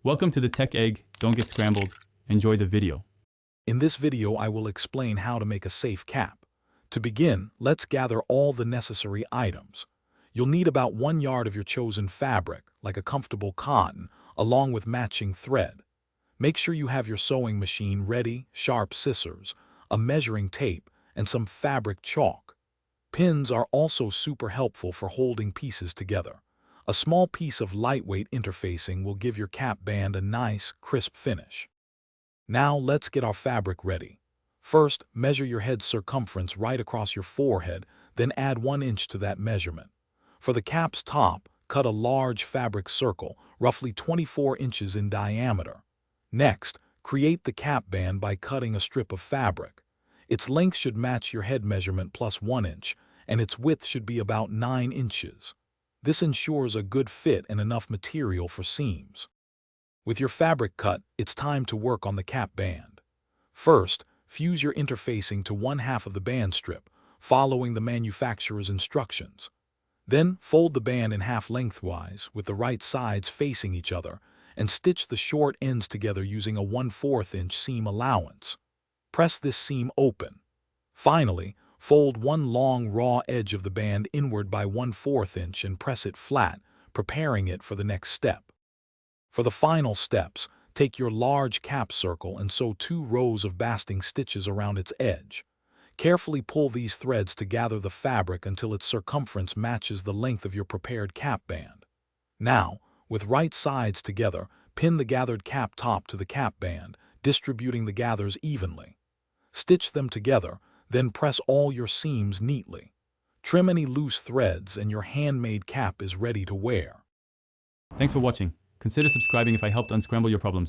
Welcome to the Tech Egg. Don't get scrambled. Enjoy the video. In this video, I will explain how to make a safe cap. To begin, let's gather all the necessary items. You'll need about 1 yard of your chosen fabric, like a comfortable cotton, along with matching thread. Make sure you have your sewing machine ready, sharp scissors, a measuring tape, and some fabric chalk. Pins are also super helpful for holding pieces together. A small piece of lightweight interfacing will give your cap band a nice, crisp finish. Now let's get our fabric ready. First, measure your head circumference right across your forehead, then add 1 inch to that measurement. For the cap's top, cut a large fabric circle, roughly 24 inches in diameter. Next, create the cap band by cutting a strip of fabric. Its length should match your head measurement plus 1 inch, and its width should be about 9 inches. This ensures a good fit and enough material for seams. With your fabric cut, it's time to work on the cap band. First, fuse your interfacing to 1/2 of the band strip, following the manufacturer's instructions. Then, fold the band in half lengthwise, with the right sides facing each other, and stitch the short ends together using a 1/4 inch seam allowance. Press this seam open. Finally, fold one long raw edge of the band inward by 1/4 inch and press it flat, preparing it for the next step. For the final steps, take your large cap circle and sew 2 rows of basting stitches around its edge. Carefully pull these threads to gather the fabric until its circumference matches the length of your prepared cap band. Now, with right sides together, pin the gathered cap top to the cap band, distributing the gathers evenly. Stitch them together, then press all your seams neatly. Trim any loose threads and your handmade cap is ready to wear. Thanks for watching. Consider subscribing if I helped unscramble your problems.